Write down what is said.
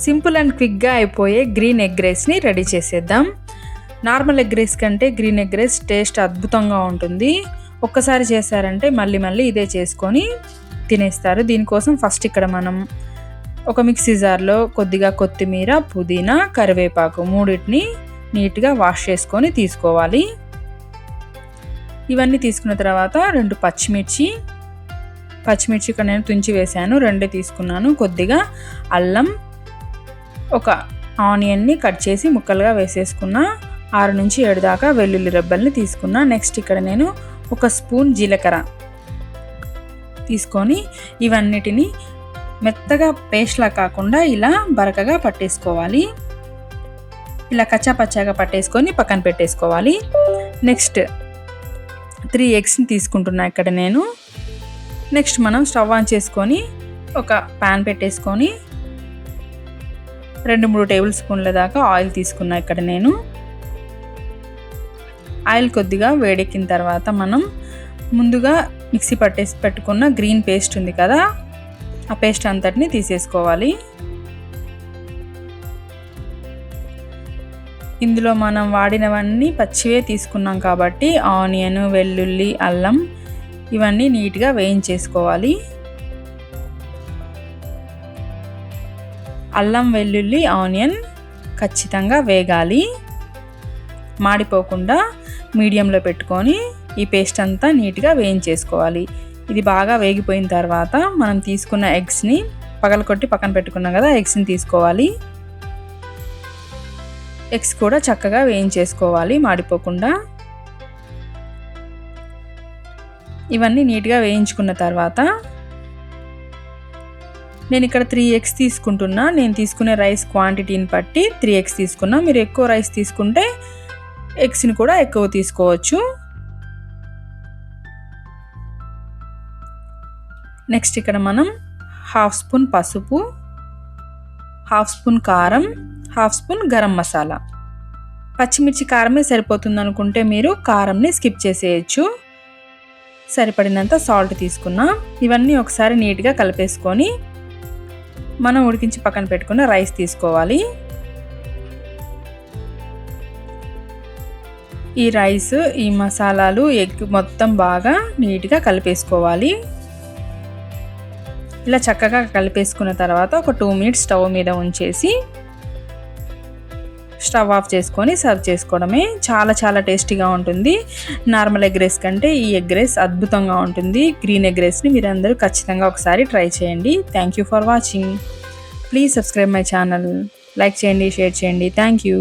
Simple and క్విక్గా అయిపోయే green egg రైస్ని రెడీ చేసేద్దాం. నార్మల్ ఎగ్ రైస్ కంటే గ్రీన్ ఎగ్ రైస్ టేస్ట్ అద్భుతంగా ఉంటుంది. ఒక్కసారి చేశారంటే మళ్ళీ మళ్ళీ ఇదే చేసుకొని తినేస్తారు. దీనికోసం ఫస్ట్ ఇక్కడ మనం ఒక మిక్సీ జార్లో కొద్దిగా కొత్తిమీర, పుదీనా, కరివేపాకు మూడింటిని నీట్గా వాష్ చేసుకొని తీసుకోవాలి. ఇవన్నీ తీసుకున్న తర్వాత 2 పచ్చిమిర్చి ఇక్కడ నేను తుంచి వేసాను, 2 తీసుకున్నాను. కొద్దిగా అల్లం, ఒక ఆనియన్ని కట్ చేసి ముక్కలుగా వేసేసుకున్నా. 6 నుంచి 7 దాకా వెల్లుల్లి రెబ్బల్ని తీసుకున్నా. నెక్స్ట్ ఇక్కడ నేను 1 స్పూన్ జీలకర్ర తీసుకొని ఇవన్నిటిని మెత్తగా పేస్ట్లా కాకుండా ఇలా బరకగా పట్టేసుకోవాలి. ఇలా కచ్చాపచ్చాగా పట్టేసుకొని పక్కన పెట్టేసుకోవాలి. నెక్స్ట్ 3 ఎగ్స్ని తీసుకుంటున్నా ఇక్కడ నేను. నెక్స్ట్ మనం స్టవ్ ఆన్ చేసుకొని ఒక ప్యాన్ పెట్టేసుకొని 2-3 టేబుల్ స్పూన్ల దాకా ఆయిల్ తీసుకున్నా ఇక్కడ నేను. ఆయిల్ కొద్దిగా వేడెక్కిన తర్వాత మనం ముందుగా మిక్సీ పెట్టుకున్న గ్రీన్ పేస్ట్ ఉంది కదా, ఆ పేస్ట్ అంతటిని తీసేసుకోవాలి. ఇందులో మనం వాడినవన్నీ పచ్చివే తీసుకున్నాం కాబట్టి ఆనియన్, వెల్లుల్లి, అల్లం ఇవన్నీ నీట్గా వేయించేసుకోవాలి. అల్లం, వెల్లుల్లి, ఆనియన్ ఖచ్చితంగా వేగాలి. మాడిపోకుండా మీడియంలో పెట్టుకొని ఈ పేస్ట్ అంతా నీట్గా వేయించేసుకోవాలి. ఇది బాగా వేగిపోయిన తర్వాత మనం తీసుకున్న ఎగ్స్ని పగలకొట్టి పక్కన పెట్టుకున్నాం కదా, ఎగ్స్ని తీసుకోవాలి. ఎగ్స్ కూడా చక్కగా వేయించేసుకోవాలి మాడిపోకుండా. ఇవన్నీ నీట్గా వేయించుకున్న తర్వాత నేను ఇక్కడ 3 ఎగ్స్ తీసుకుంటున్నా. నేను తీసుకునే రైస్ క్వాంటిటీని బట్టి 3 ఎగ్స్ తీసుకున్నా. మీరు ఎక్కువ రైస్ తీసుకుంటే ఎగ్స్ని కూడా ఎక్కువ తీసుకోవచ్చు. నెక్స్ట్ ఇక్కడ మనం 1/2 స్పూన్ పసుపు, 1/2 స్పూన్ కారం, 1/2 స్పూన్ గరం మసాలా. పచ్చిమిర్చి కారమే సరిపోతుంది అనుకుంటే మీరు కారంని స్కిప్ చేసేయచ్చు. సరిపడినంత సాల్ట్ తీసుకున్నా. ఇవన్నీ ఒకసారి నీట్గా కలిపేసుకొని మనం ఉడికించి పక్కన పెట్టుకున్న రైస్ తీసుకోవాలి. ఈ రైస్, ఈ మసాలాలు, ఎగ్ మొత్తం బాగా నీట్గా కలిపేసుకోవాలి. ఇలా చక్కగా కలిపేసుకున్న తర్వాత ఒక 2 మినిట్స్ స్టవ్ మీద ఉంచేసి స్టవ్ ఆఫ్ చేసుకొని సర్వ్ చేసుకోవడమే. చాలా చాలా టేస్టీగా ఉంటుంది. నార్మల్ ఎగ్ రైస్ కంటే ఈ ఎగ్ రైస్ అద్భుతంగా ఉంటుంది. గ్రీన్ ఎగ్ రైస్ని మీరు అందరూ ఖచ్చితంగా ఒకసారి ట్రై చేయండి. Thank you for watching. Please subscribe my channel. Like చేయండి, షేర్ చేయండి. Thank you.